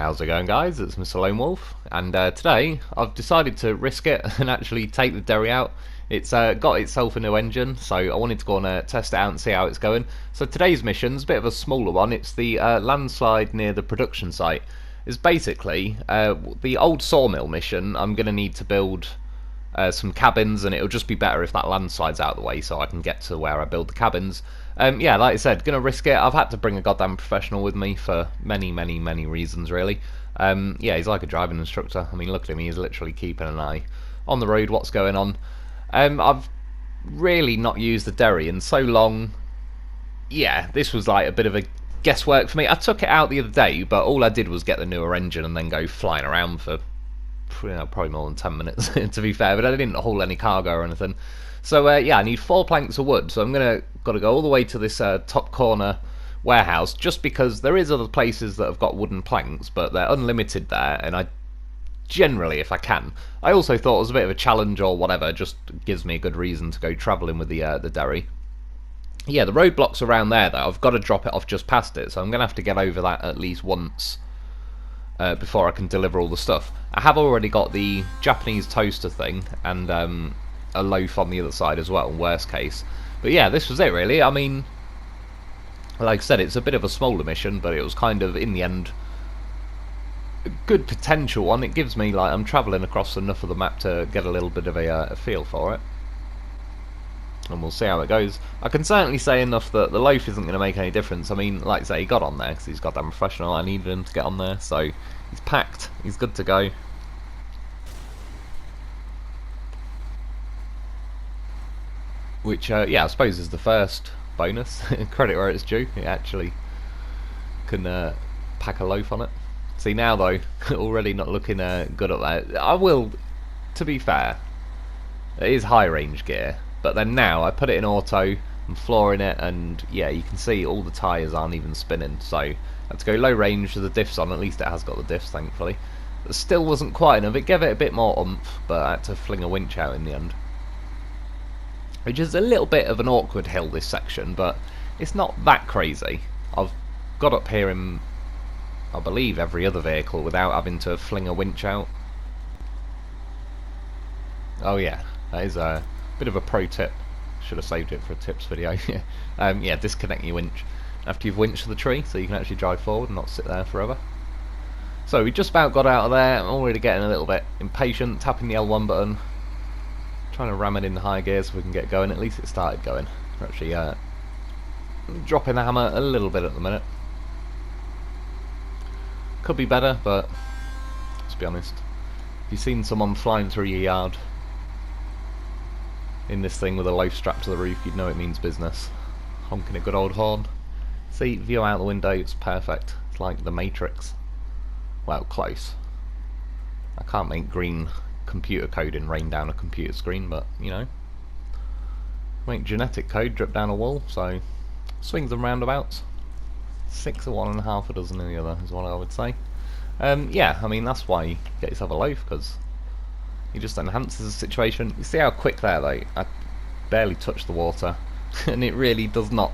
How's it going, guys? It's Mr. Lone Wolf, and today I've decided to risk it and actually take the Derry out. It's got itself a new engine, so I wanted to go and test it out and see how it's going. So today's mission's a bit of a smaller one. It's the landslide near the production site. It's basically the old sawmill mission. I'm going to need to build some cabins, and it'll just be better if that landslide's out of the way so I can get to where I build the cabins. Yeah, like I said, gonna risk it. I've had to bring a goddamn professional with me for many reasons, really. Yeah, he's like a driving instructor. I mean, look at him, he's literally keeping an eye on the road, what's going on. I've really not used the Derry in so long. Yeah, this was like a bit of a guesswork for me. I took it out the other day, but all I did was get the newer engine and then go flying around for probably more than 10 minutes, to be fair, but I didn't haul any cargo or anything. So yeah, I need 4 planks of wood, so I'm got to go all the way to this top corner warehouse, just because there is other places that have got wooden planks, but they're unlimited there, and I generally, if I can. I also thought it was a bit of a challenge or whatever, just gives me a good reason to go travelling with the Derry. Yeah, the roadblocks around there, though, I've got to drop it off just past it, so I'm going to have to get over that at least once before I can deliver all the stuff. I have already got the Japanese toaster thing and a loaf on the other side as well, worst case. But yeah, this was it really. I mean, like I said, it's a bit of a smaller mission, but it was kind of, in the end, a good potential one. It gives me, like, I'm travelling across enough of the map to get a little bit of a feel for it. And we'll see how it goes. I can certainly say enough that the loaf isn't going to make any difference. I mean, like I say, he got on there because he's goddamn professional. I needed him to get on there, so he's packed. He's good to go. Which, yeah, I suppose is the first bonus. Credit where it's due. It actually can pack a loaf on it. See, now, though, already not looking good up there. I will, to be fair, it is high range gear. But then now I put it in auto, I'm flooring it, and yeah, you can see all the tyres aren't even spinning. So I had to go low range with the diffs on. At least it has got the diffs, thankfully. But still wasn't quite enough. It gave it a bit more oomph, but I had to fling a winch out in the end. Which is a little bit of an awkward hill, this section, but it's not that crazy. I've got up here in, I believe, every other vehicle without having to fling a winch out. Oh yeah, that is a bit of a pro tip. Should have saved it for a tips video. Yeah, disconnect your winch after you've winched the tree so you can actually drive forward and not sit there forever. So we just about got out of there. I'm already getting a little bit impatient, tapping the L1 button, trying to ram it in the high gear so we can get going. At least it started going. We're actually dropping the hammer a little bit at the minute. Could be better, but let's be honest. If you've seen someone flying through your yard in this thing with a loaf strapped to the roof, you'd know it means business. Honking a good old horn. See, view out the window, it's perfect. It's like the Matrix. Well, close. I can't make green computer coding rain down a computer screen, but, you know. Make genetic code drip down a wall, so swings and roundabouts. 6 of one and half a dozen in the other, is what I would say. Yeah, I mean, that's why you get yourself a loaf, because it just enhances the situation. You see how quick there, though? I barely touched the water, and it really does not.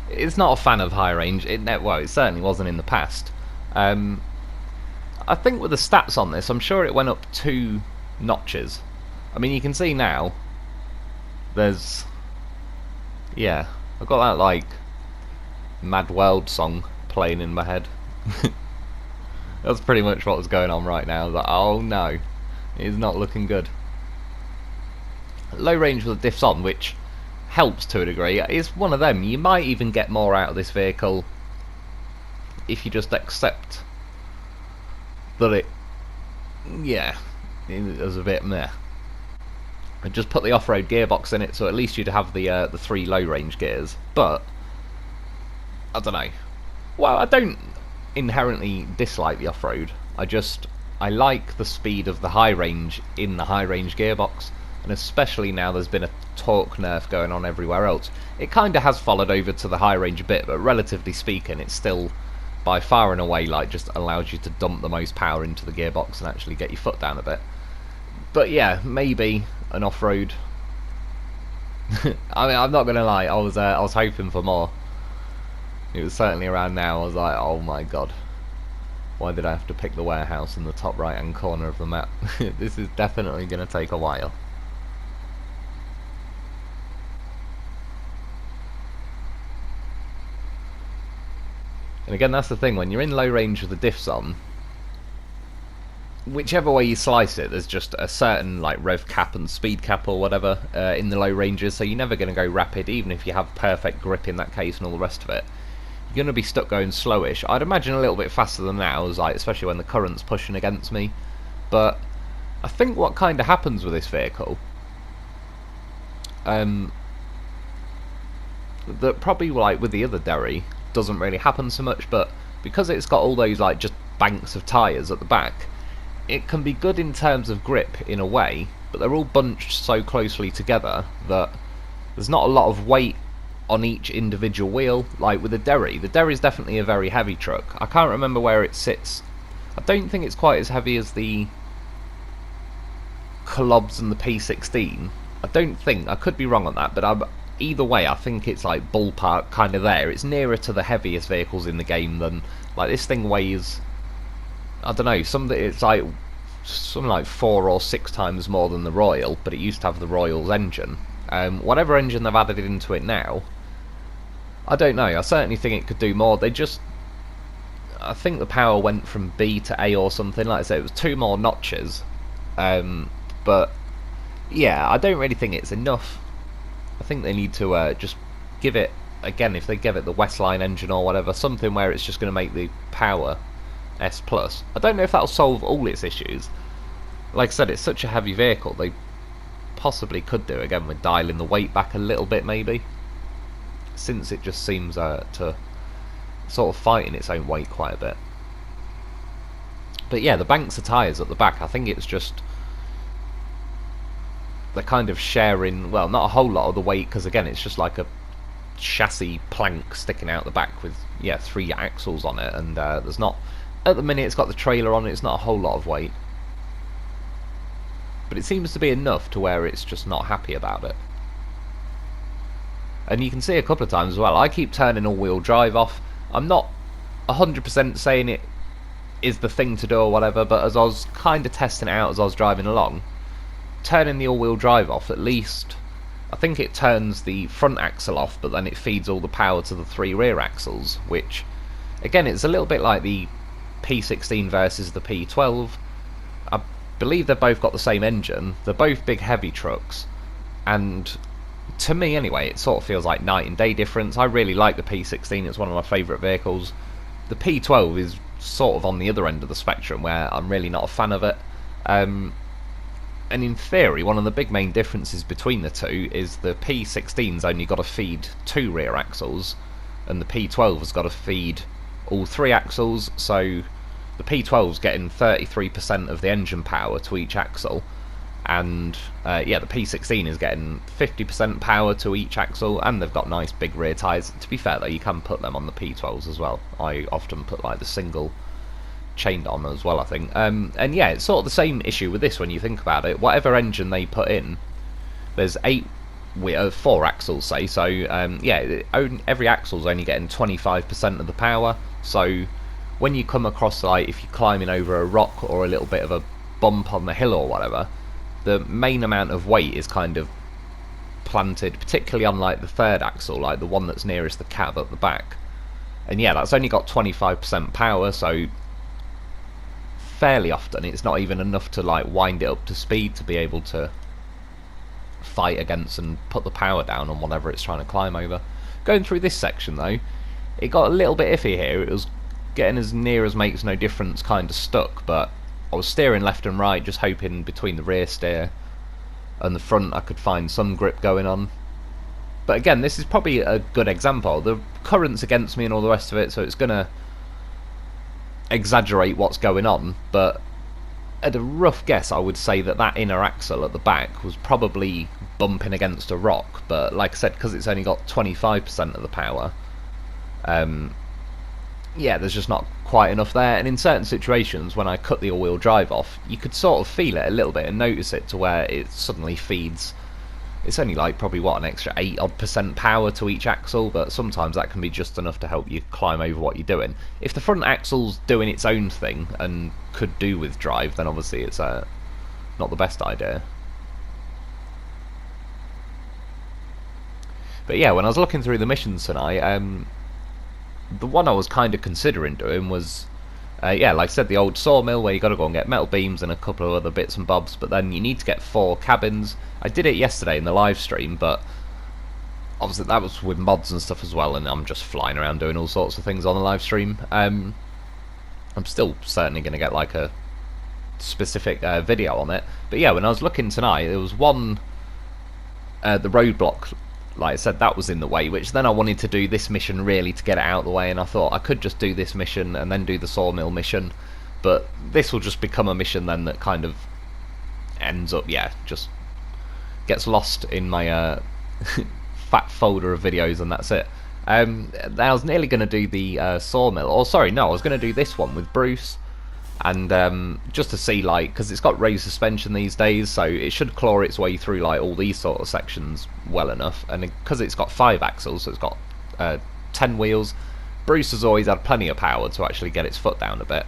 It's not a fan of high range. Well, it certainly wasn't in the past. I think with the stats on this, I'm sure it went up 2 notches. I mean, you can see now. There's, yeah, I've got that like Mad World song playing in my head. That's pretty much what was going on right now. Like, oh no. It is not looking good. Low range with the diffs on, which helps to a degree. It's one of them. You might even get more out of this vehicle if you just accept that it, yeah, there's a bit meh. And just put the off-road gearbox in it, so at least you'd have the 3 low range gears. But I don't know. Well, I don't inherently dislike the off-road. I like the speed of the high range in the high range gearbox, and especially now there's been a torque nerf going on everywhere else. It kind of has followed over to the high range a bit, but relatively speaking, it's still by far and away like just allows you to dump the most power into the gearbox and actually get your foot down a bit. But yeah, maybe an off-road. I mean, I'm not gonna lie, I was hoping for more. It was certainly around now. I was like, oh my god. Why did I have to pick the warehouse in the top right hand corner of the map? This is definitely going to take a while. And again, that's the thing, when you're in low range with the diffs on, whichever way you slice it, there's just a certain like rev cap and speed cap or whatever in the low ranges, so you're never going to go rapid, even if you have perfect grip in that case and all the rest of it. You're going to be stuck going slowish. I'd imagine a little bit faster than now, like, especially when the current's pushing against me. But I think what kind of happens with this vehicle, that probably like with the other Derry doesn't really happen so much, but because it's got all those like just banks of tyres at the back, it can be good in terms of grip in a way, but they're all bunched so closely together that there's not a lot of weight on each individual wheel. Like with the Derry's definitely a very heavy truck. I can't remember where it sits. I don't think it's quite as heavy as the Collobs and the P16. I don't think, I could be wrong on that, but either way I think it's like ballpark kind of there. It's nearer to the heaviest vehicles in the game than, like, this thing weighs, I don't know, it's like something like 4 or 6 times more than the Royal, but it used to have the Royal's engine. Whatever engine they've added into it now, I don't know, I certainly think it could do more. I think the power went from B to A or something, like I said, it was 2 more notches, but yeah, I don't really think it's enough. I think they need to just give it, again, if they give it the Westline engine or whatever, something where it's just going to make the power S+. I don't know if that'll solve all its issues. Like I said, it's such a heavy vehicle, they possibly could do, again, with dialing the weight back a little bit maybe, since it just seems to sort of fight in its own weight quite a bit. But yeah, the banks of tyres at the back, I think it's just they're kind of sharing, well, not a whole lot of the weight, because again, it's just like a chassis plank sticking out the back with, yeah, 3 axles on it, and there's not, at the minute it's got the trailer on it, it's not a whole lot of weight. But it seems to be enough to where it's just not happy about it. And you can see a couple of times as well, I keep turning all-wheel drive off. I'm not 100% saying it is the thing to do or whatever, but as I was kind of testing it out as I was driving along, turning the all-wheel drive off, at least I think it turns the front axle off, but then it feeds all the power to the 3 rear axles, which again, it's a little bit like the P16 versus the P12. I believe they've both got the same engine, they're both big heavy trucks, and to me anyway, it sort of feels like night and day difference. I really like the P16, it's one of my favourite vehicles. The P12 is sort of on the other end of the spectrum, where I'm really not a fan of it. And in theory, one of the big main differences between the two is the P16's only got to feed 2 rear axles, and the P12 has got to feed all 3 axles, so the P12's getting 33% of the engine power to each axle, and yeah, the P16 is getting 50% power to each axle, and they've got nice big rear tyres. To be fair though, you can put them on the P12s as well. I often put like the single chained on as well, I think. And yeah, it's sort of the same issue with this when you think about it. Whatever engine they put in, there's 4 axles, say, so yeah, every axle's only getting 25% of the power, so when you come across, like, if you're climbing over a rock or a little bit of a bump on the hill or whatever, the main amount of weight is kind of planted, particularly on like the 3rd axle, like the one that's nearest the cab at the back, and yeah, that's only got 25% power, so fairly often it's not even enough to like wind it up to speed to be able to fight against and put the power down on whatever it's trying to climb over. Going through this section though, it got a little bit iffy here. It was getting as near as makes no difference kind of stuck, but I was steering left and right, just hoping between the rear steer and the front I could find some grip going on. But again, this is probably a good example. The current's against me and all the rest of it, so it's gonna exaggerate what's going on, but at a rough guess I would say that that inner axle at the back was probably bumping against a rock, but like I said, because it's only got 25% of the power, yeah, there's just not quite enough there, and in certain situations when I cut the all-wheel drive off, you could sort of feel it a little bit and notice it to where it suddenly feeds it's only like probably what, an extra 8 odd % power to each axle, but sometimes that can be just enough to help you climb over what you're doing. If the front axle's doing its own thing and could do with drive, then obviously it's not the best idea. But yeah, when I was looking through the missions tonight, the one I was kind of considering doing was, yeah, like I said, the old sawmill where you got to go and get metal beams and a couple of other bits and bobs, but then you need to get 4 cabins. I did it yesterday in the live stream, but obviously that was with mods and stuff as well, and I'm just flying around doing all sorts of things on the live stream. I'm still certainly going to get like a specific video on it, but yeah, when I was looking tonight, there was one, the roadblock, like I said, that was in the way, which then I wanted to do this mission really to get it out of the way, and I thought I could just do this mission and then do the sawmill mission, but this will just become a mission then that kind of ends up, yeah, just gets lost in my fat folder of videos, and that's it. I was nearly going to do the sawmill, or sorry, no, I was going to do this one with Bruce, and just to see, like, because it's got raised suspension these days, so it should claw its way through like all these sort of sections well enough, and because it's got 5 axles, so it's got 10 wheels, Bruce has always had plenty of power to actually get its foot down a bit,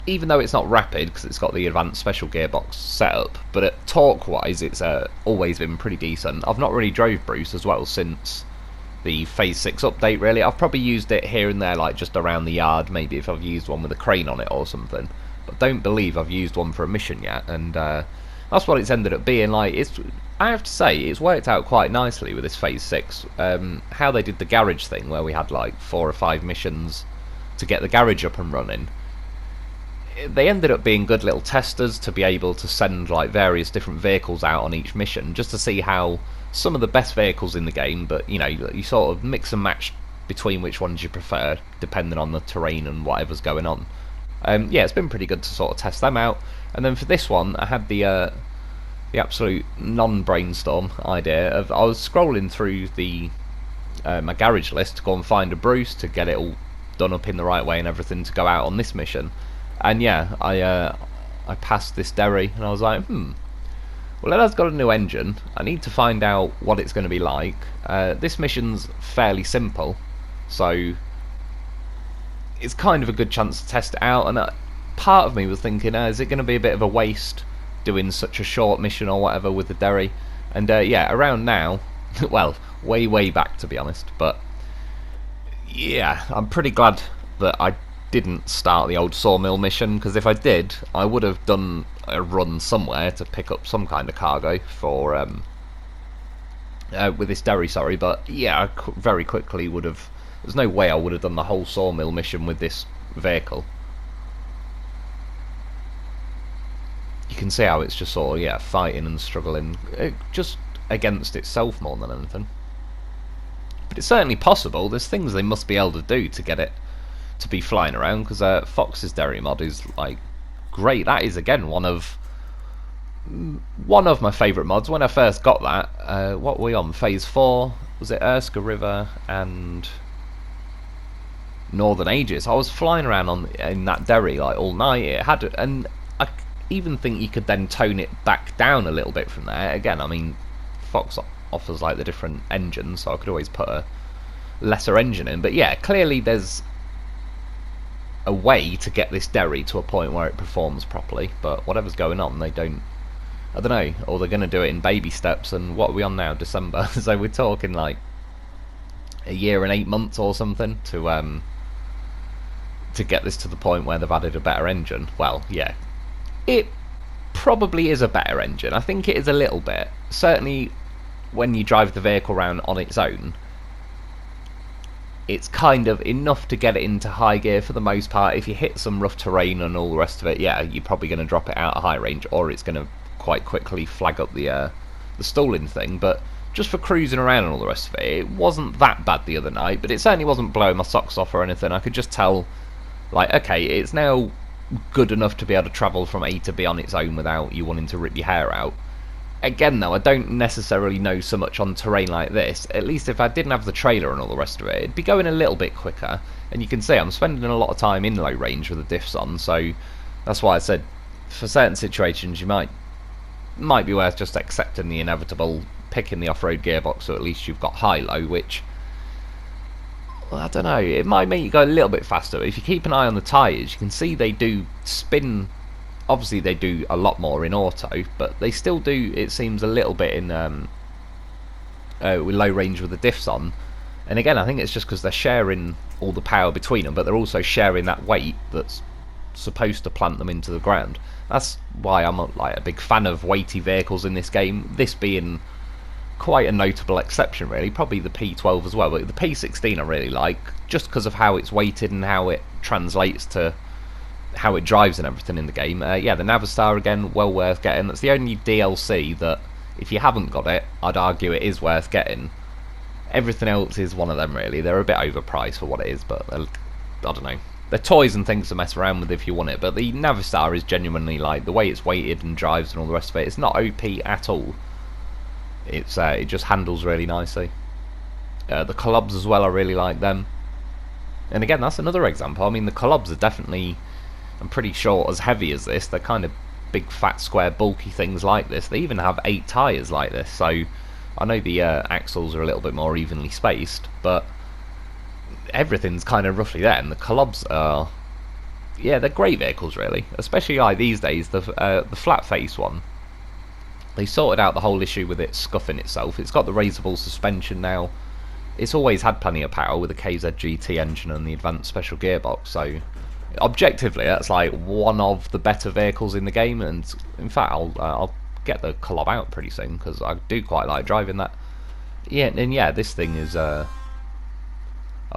even though it's not rapid because it's got the advanced special gearbox setup, but torque wise it's always been pretty decent. I've not really drove Bruce as well since the Phase 6 update really. I've probably used it here and there, like just around the yard, maybe if I've used one with a crane on it or something, but don't believe I've used one for a mission yet, and that's what it's ended up being. Like, I have to say, it's worked out quite nicely with this Phase 6. How they did the garage thing, where we had like 4 or 5 missions to get the garage up and running, they ended up being good little testers to be able to send like various different vehicles out on each mission, just to see how some of the best vehicles in the game, but you know, you sort of mix and match between which ones you prefer depending on the terrain and whatever's going on. Yeah, it's been pretty good to sort of test them out. And then for this one, I had the absolute non-brainstorm idea of, I was scrolling through the my garage list to go and find a Bruce to get it all done up in the right way and everything to go out on this mission. And yeah, I passed this Derry and I was like, well, it has got a new engine. I need to find out what it's going to be like. This mission's fairly simple, so it's kind of a good chance to test it out, and part of me was thinking, is it going to be a bit of a waste doing such a short mission or whatever with the Derry? And yeah, around now, well, way back to be honest, but yeah, I'm pretty glad that I didn't start the old sawmill mission, because if I did, I would have done a run somewhere to pick up some kind of cargo for with this Derry, sorry, but yeah, I very quickly would have, there's no way I would have done the whole sawmill mission with this vehicle. You can see how it's just sort of, yeah, fighting and struggling, just against itself more than anything. But it's certainly possible. There's things they must be able to do to get it to be flying around, because Fox's Derry mod is like great. That is again one of my favourite mods. When I first got that, what were we on, Phase 4? Was it Erskine River and Northern Aegis? I was flying around in that Derry like all night. It had, and I even think you could then tone it back down a little bit from there. Again, I mean, Fox offers like the different engines, so I could always put a lesser engine in. But yeah, clearly there's a way to get this Derry to a point where it performs properly, but whatever's going on, they don't, I don't know, or they're going to do it in baby steps. And what are we on now, December? So we're talking like a year and 8 months or something to get this to the point where they've added a better engine. Well, yeah, it probably is a better engine. I think it is a little bit. Certainly when you drive the vehicle around on its own, it's kind of enough to get it into high gear for the most part. If you hit some rough terrain and all the rest of it, yeah, you're probably going to drop it out of high range, or it's going to quite quickly flag up the stalling thing. But just for cruising around and all the rest of it, it wasn't that bad the other night, but it certainly wasn't blowing my socks off or anything. I could just tell, like, okay, it's now good enough to be able to travel from A to B on its own without you wanting to rip your hair out. Again though, I don't necessarily know so much on terrain like this. At least if I didn't have the trailer and all the rest of it, it'd be going a little bit quicker. And you can see I'm spending a lot of time in low range with the diffs on, so that's why I said for certain situations you might be worth just accepting the inevitable picking the off-road gearbox, so at least you've got high-low, which, well, I don't know, it might make you go a little bit faster. If you keep an eye on the tyres, you can see they do spin. Obviously they do a lot more in auto, but they still do, it seems, a little bit in with low range with the diffs on. And again, I think it's just because they're sharing all the power between them, but they're also sharing that weight that's supposed to plant them into the ground. That's why I'm a big fan of weighty vehicles in this game, this being quite a notable exception really. Probably the P12 as well, but the P16 I really like, just because of how it's weighted and how it translates to how it drives and everything in the game. Yeah, the Navistar again, well worth getting. That's the only DLC that, if you haven't got it, I'd argue it is worth getting. Everything else is one of them really. They're a bit overpriced for what it is, but I don't know. They're toys and things to mess around with if you want it, but the Navistar is genuinely, like, the way it's weighted and drives and all the rest of it, it's not OP at all. It's it just handles really nicely. The Clubs as well, I really like them. And again, that's another example. I mean, the Clubs are definitely, I'm pretty sure, as heavy as this. They're kind of big, fat, square, bulky things like this. They even have 8 tyres like this, so I know the axles are a little bit more evenly spaced, but everything's kind of roughly there. And the Clubs are, yeah, they're great vehicles really, especially like these days. The flat face one, they sorted out the whole issue with it scuffing itself. It's got the raisable suspension now. It's always had plenty of power with the KZ GT engine and the advanced special gearbox, so objectively that's like one of the better vehicles in the game. And in fact, I'll get the Club out pretty soon because I do quite like driving that. Yeah, and yeah, this thing is I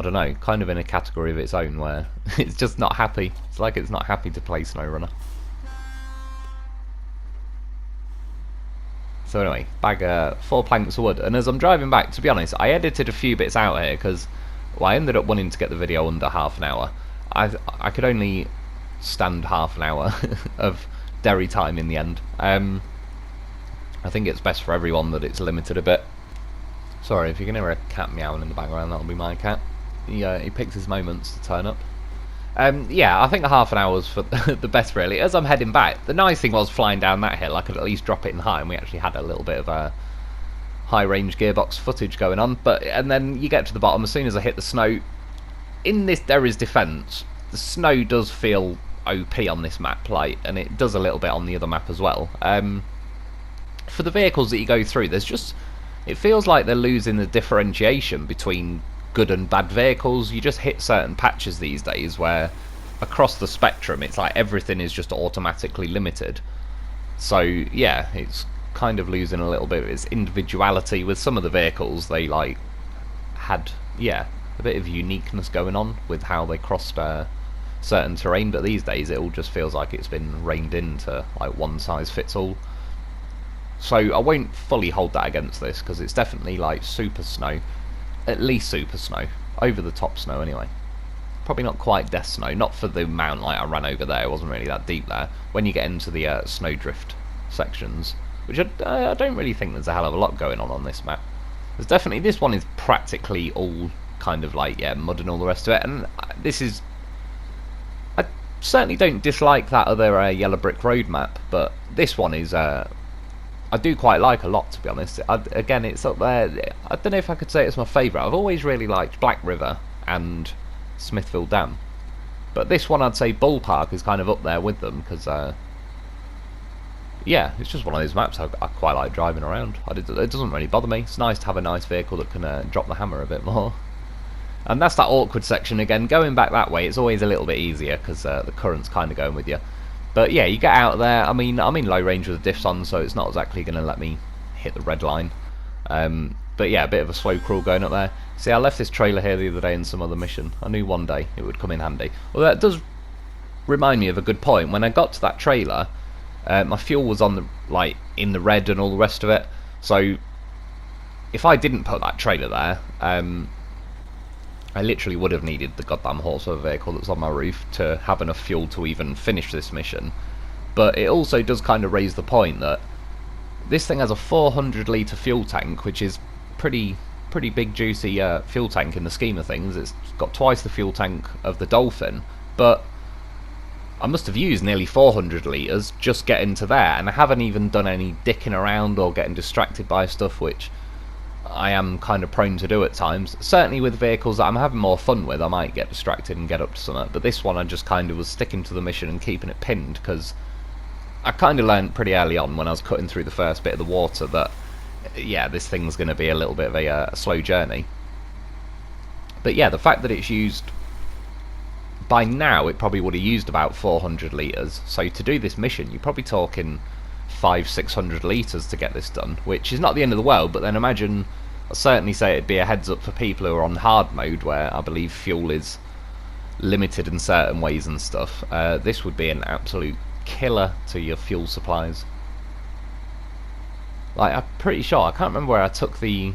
don't know, kind of in a category of its own where it's just not happy. It's like it's not happy to play SnowRunner. So anyway, bag 4 planks of wood, and as I'm driving back, to be honest, I edited a few bits out here because, well, I ended up wanting to get the video under half an hour. I could only stand half an hour of Derry time in the end. I think it's best for everyone that it's limited a bit. Sorry, if you can hear a cat meowing in the background, that'll be my cat. He picks his moments to turn up. Yeah, I think half an hour was for the best really. As I'm heading back, the nice thing was flying down that hill, I could at least drop it in high, and we actually had a little bit of high range gearbox footage going on. And then you get to the bottom, as soon as I hit the snow, in this Derry's defence, the snow does feel OP on this map, like, and it does a little bit on the other map as well. For the vehicles that you go through, there's just, it feels like they're losing the differentiation between good and bad vehicles. You just hit certain patches these days where across the spectrum it's like everything is just automatically limited. So yeah, it's kind of losing a little bit of its individuality. With some of the vehicles, they like had, yeah, a bit of uniqueness going on with how they crossed certain terrain, but these days it all just feels like it's been reined into like one size fits all. So I won't fully hold that against this because it's definitely like super snow. At least super snow, over the top snow anyway. Probably not quite death snow, not for the amount like I ran over there, it wasn't really that deep there. When you get into the snowdrift sections, which I don't really think there's a hell of a lot going on this map. There's definitely, this one is practically all kind of like, yeah, mud and all the rest of it, and this is, I certainly don't dislike that other yellow brick road map, but this one is, I do quite like a lot, to be honest. Again, it's up there. I don't know if I could say it's my favourite. I've always really liked Black River and Smithfield Dam, but this one I'd say Ballpark is kind of up there with them because, yeah, it's just one of those maps I quite like driving around. It doesn't really bother me. It's nice to have a nice vehicle that can drop the hammer a bit more. And that's that awkward section again. Going back that way, it's always a little bit easier because the current's kind of going with you. But yeah, you get out there. I mean, I'm in low range with the diffs on, so it's not exactly going to let me hit the red line. But yeah, a bit of a slow crawl going up there. See, I left this trailer here the other day in some other mission. I knew one day it would come in handy. Well, that does remind me of a good point. When I got to that trailer, my fuel was on the, like, in the red and all the rest of it. So if I didn't put that trailer there, I literally would have needed the goddamn horsepower vehicle that's on my roof to have enough fuel to even finish this mission. But it also does kind of raise the point that this thing has a 400 litre fuel tank, which is pretty big juicy fuel tank in the scheme of things. It's got twice the fuel tank of the Dolphin, but I must have used nearly 400 litres just getting to there, and I haven't even done any dicking around or getting distracted by stuff, which I am kind of prone to do at times. Certainly with vehicles that I'm having more fun with, I might get distracted and get up to something, but this one I just kind of was sticking to the mission and keeping it pinned, because I kind of learned pretty early on when I was cutting through the first bit of the water that, yeah, this thing's going to be a little bit of a slow journey. But yeah, the fact that it's used, by now it probably would have used about 400 litres, so to do this mission you're probably talking 500-600 litres to get this done, which is not the end of the world, but then imagine, I'll certainly say it'd be a heads up for people who are on hard mode where I believe fuel is limited in certain ways and stuff. This would be an absolute killer to your fuel supplies. Like, I'm pretty sure, I can't remember where I took the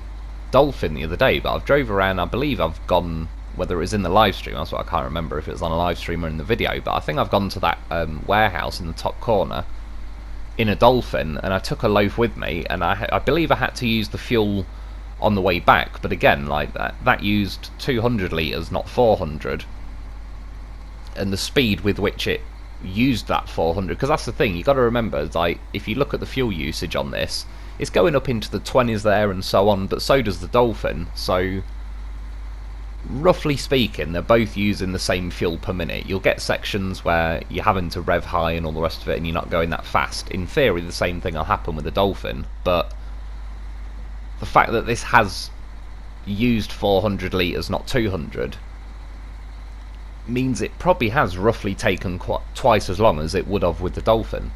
Dolphin the other day, but I've drove around, I believe I've gone, whether it was in the live stream, that's what I can't remember if it was on a live stream or in the video, but I think I've gone to that warehouse in the top corner in a Dolphin, and I took a loaf with me, and I believe I had to use the fuel on the way back, but again, like that used 200 litres, not 400, and the speed with which it used that 400, because that's the thing, you got to remember, like, if you look at the fuel usage on this, it's going up into the 20s there and so on, but so does the Dolphin, so roughly speaking, they're both using the same fuel per minute. You'll get sections where you're having to rev high and all the rest of it and you're not going that fast. In theory, the same thing will happen with the Dolphin, but the fact that this has used 400 litres, not 200, means it probably has roughly taken twice as long as it would have with the Dolphin.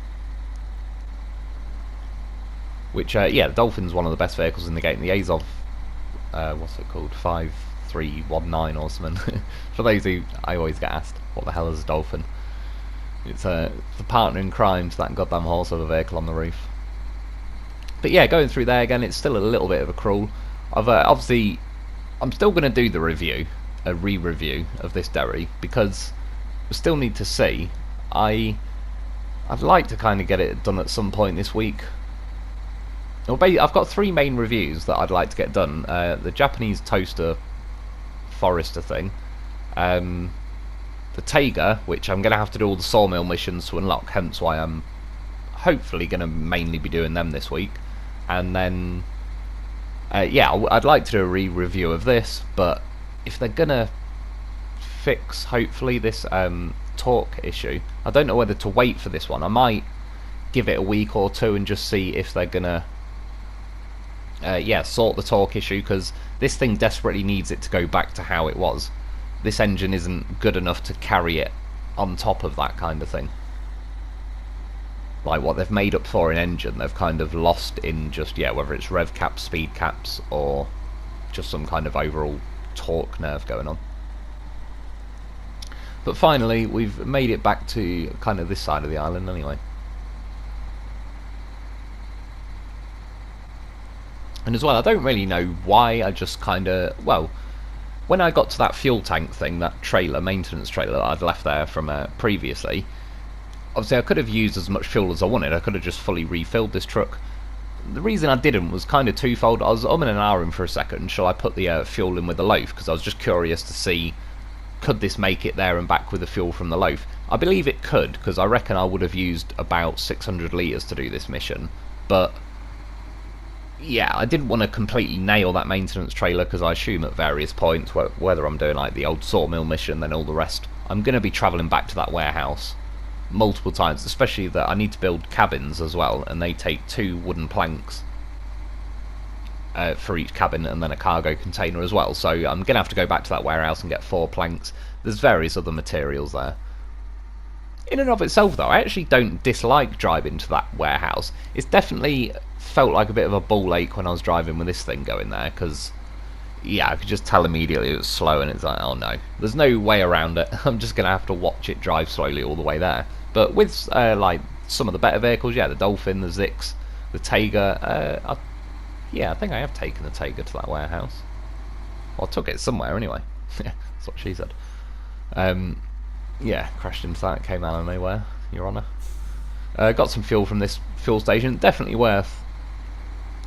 Which, yeah, the Dolphin's one of the best vehicles in the game. The Azov, what's it called, 5319 or something. For those who, I always get asked, what the hell is a Dolphin? It's the partner in crime to that goddamn horse of a vehicle on the roof. But yeah, going through there again, it's still a little bit of a crawl. Obviously, I'm still going to do the review, a re-review of this Derry, because we still need to see. I'd like to kind of get it done at some point this week. Well, I've got 3 main reviews that I'd like to get done. The Japanese toaster forester thing, the Taiga, which I'm going to have to do all the sawmill missions to unlock, hence why I'm hopefully going to mainly be doing them this week. And then, yeah, I'd like to do a re-review of this, but if they're going to fix, hopefully, this torque issue, I don't know whether to wait for this one. I might give it a week or two and just see if they're going to yeah, sort the torque issue, because this thing desperately needs it to go back to how it was. This engine isn't good enough to carry it on top of that kind of thing. Like, what they've made up for in engine, they've kind of lost in just, yeah, whether it's rev caps, speed caps, or just some kind of overall torque nerve going on. But finally, we've made it back to kind of this side of the island anyway. And as well, I don't really know why, I just kind of, well, when I got to that fuel tank thing, that trailer, maintenance trailer that I'd left there from previously, obviously I could have used as much fuel as I wanted. I could have just fully refilled this truck. The reason I didn't was kind of twofold. I was umming and ahhing for a second, shall I put the fuel in with the loaf, because I was just curious to see, could this make it there and back with the fuel from the loaf. I believe it could, because I reckon I would have used about 600 litres to do this mission, but yeah, I didn't want to completely nail that maintenance trailer, because I assume at various points, whether I'm doing like the old sawmill mission, then all the rest, I'm going to be travelling back to that warehouse multiple times, especially that I need to build cabins as well, and they take 2 wooden planks for each cabin, and then a cargo container as well, so I'm going to have to go back to that warehouse and get 4 planks. There's various other materials there. In and of itself though, I actually don't dislike driving to that warehouse. It's definitely felt like a bit of a ball ache when I was driving with this thing going there, because yeah, I could just tell immediately it was slow, and it's like, oh no, there's no way around it. I'm just going to have to watch it drive slowly all the way there. But with like some of the better vehicles, yeah, the Dolphin, the Zix, the Taiga, yeah, I think I have taken the Taiga to that warehouse. Well, I took it somewhere anyway. Yeah, that's what she said. Yeah, crashed into that, came out of nowhere, Your Honour. Got some fuel from this fuel station, definitely worth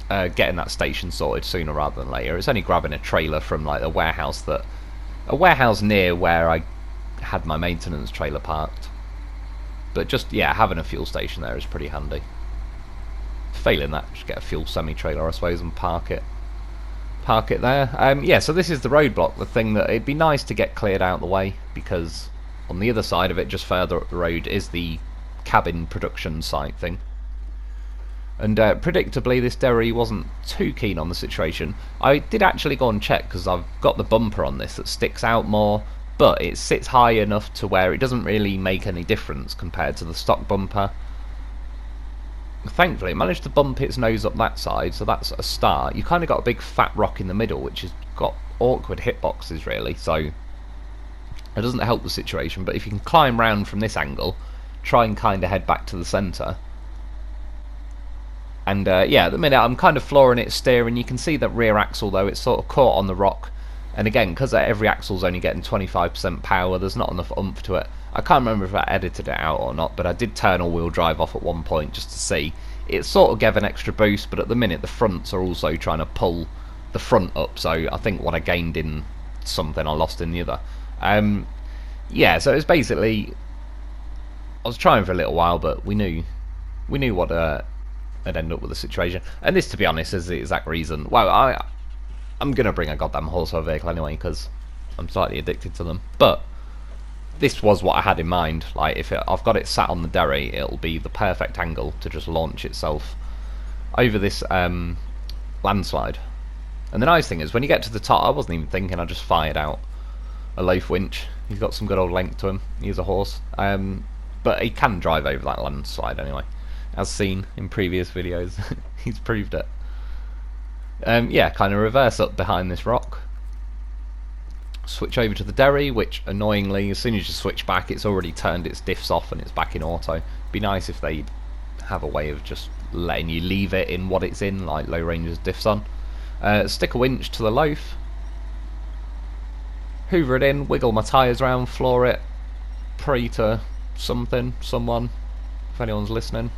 getting that station sorted sooner rather than later. It's only grabbing a trailer from like a warehouse near where I had my maintenance trailer parked. But just, yeah, having a fuel station there is pretty handy. Failing that, just get a fuel semi-trailer, I suppose, and park it there. Yeah, so this is the roadblock, the thing that it'd be nice to get cleared out of the way, because on the other side of it, just further up the road, is the cabin production site thing. And predictably, this Derry wasn't too keen on the situation. I did actually go and check, because I've got the bumper on this that sticks out more, but it sits high enough to where it doesn't really make any difference compared to the stock bumper. Thankfully, it managed to bump its nose up that side, so that's a start. You kind of got a big fat rock in the middle, which has got awkward hitboxes, really, so it doesn't help the situation. But if you can climb round from this angle, try and kind of head back to the centre. And yeah, at the minute I'm kind of flooring it, steering. You can see that rear axle, though, it's sort of caught on the rock. And again, because every axle's only getting 25% power, there's not enough oomph to it. I can't remember if I edited it out or not, but I did turn all-wheel drive off at one point just to see. It sort of gave an extra boost, but at the minute the fronts are also trying to pull the front up, so I think what I gained in something I lost in the other. Yeah, so it's basically, I was trying for a little while, but we knew what had ended up with the situation. And this, to be honest, is the exact reason. Well, I'm going to bring a goddamn horsepower vehicle anyway, because I'm slightly addicted to them. But this was what I had in mind. Like, if I've got it sat on the Derry, it'll be the perfect angle to just launch itself over this landslide. And the nice thing is, when you get to the top, I wasn't even thinking, I just fired out a loaf winch. He's got some good old length to him. He's a horse. But he can drive over that landslide anyway. As seen in previous videos, he's proved it. Yeah, kind of reverse up behind this rock. Switch over to the Derry, which annoyingly, as soon as you switch back, it's already turned its diffs off and it's back in auto. Be nice if they have a way of just letting you leave it in what it's in, like low ranges diffs on. Stick a winch to the loaf. Hoover it in, wiggle my tyres around, floor it, pray to something, someone, if anyone's listening.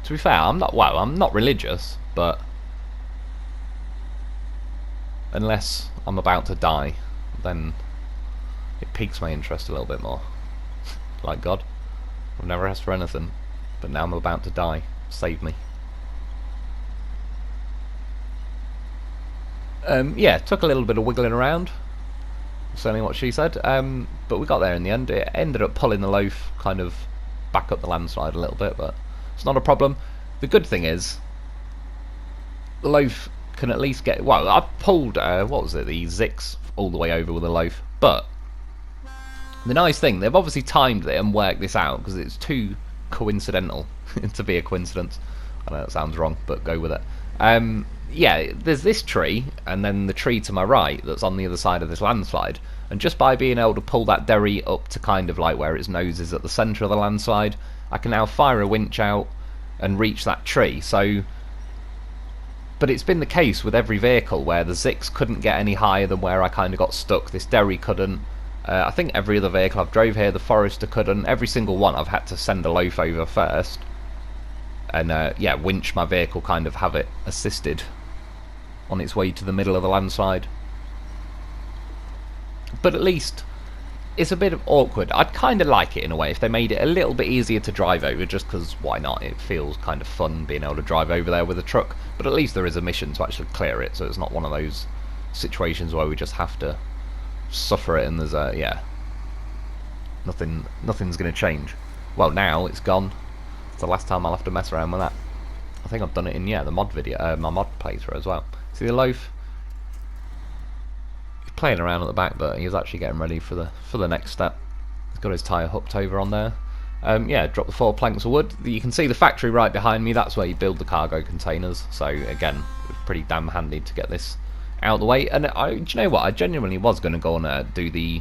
To be fair, I'm not religious, but unless I'm about to die, then it piques my interest a little bit more. Like God, I've never asked for anything, but now I'm about to die. Save me. Yeah, took a little bit of wiggling around, certainly what she said, but we got there in the end. It ended up pulling the loaf kind of back up the landslide a little bit, but it's not a problem. The good thing is, the loaf can at least get, well, I pulled, what was it, the Zix all the way over with the loaf, but the nice thing, they've obviously timed it and worked this out, because it's too coincidental to be a coincidence. I know that sounds wrong, but go with it. Yeah, there's this tree, and then the tree to my right that's on the other side of this landslide, and just by being able to pull that Derry up to kind of like where its nose is at the centre of the landslide, I can now fire a winch out and reach that tree. So, but it's been the case with every vehicle where the Zix couldn't get any higher than where I kind of got stuck. This Derry couldn't. I think every other vehicle I've drove here, the Forester couldn't. Every single one I've had to send a loaf over first, and yeah, winch my vehicle, kind of have it assisted on its way to the middle of the landslide. But at least it's a bit of awkward. I'd kind of like it in a way if they made it a little bit easier to drive over, just because why not? It feels kind of fun being able to drive over there with a truck, but at least there is a mission to actually clear it, so it's not one of those situations where we just have to suffer it and there's a, yeah, nothing's going to change. Well, now it's gone. It's the last time I'll have to mess around with that. I think I've done it in, yeah, the mod video, my mod playthrough as well. See the loaf? He's playing around at the back, but he's actually getting ready for the next step. He's got his tyre hooked over on there. Yeah, drop the 4 planks of wood. You can see the factory right behind me. That's where you build the cargo containers. So again, it's pretty damn handy to get this out of the way. And do you know what? I genuinely was going to go and do the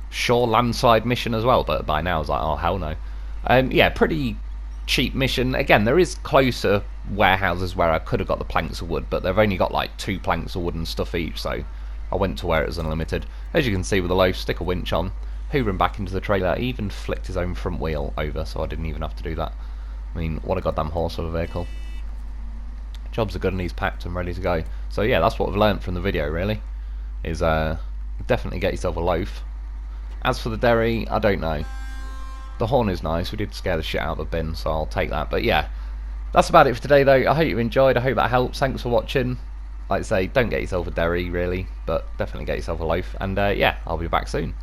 shore landslide mission as well, but by now I was like, oh hell no. Yeah, pretty cheap mission. Again, there is closer warehouses where I could have got the planks of wood, but they've only got like 2 planks of wood and stuff each, so I went to where it was unlimited. As you can see with the loaf, stick a winch on, hoover him back into the trailer, even flicked his own front wheel over, so I didn't even have to do that. I mean, what a goddamn horse of a vehicle. Jobs are good and he's packed and ready to go. So yeah, that's what I've learnt from the video really, is definitely get yourself a loaf. As for the Derry, I don't know. The horn is nice. We did scare the shit out of the bin, so I'll take that. But yeah, that's about it for today, though. I hope you enjoyed. I hope that helps. Thanks for watching. Like I say, don't get yourself a Derry, really, but definitely get yourself a loaf. And yeah, I'll be back soon.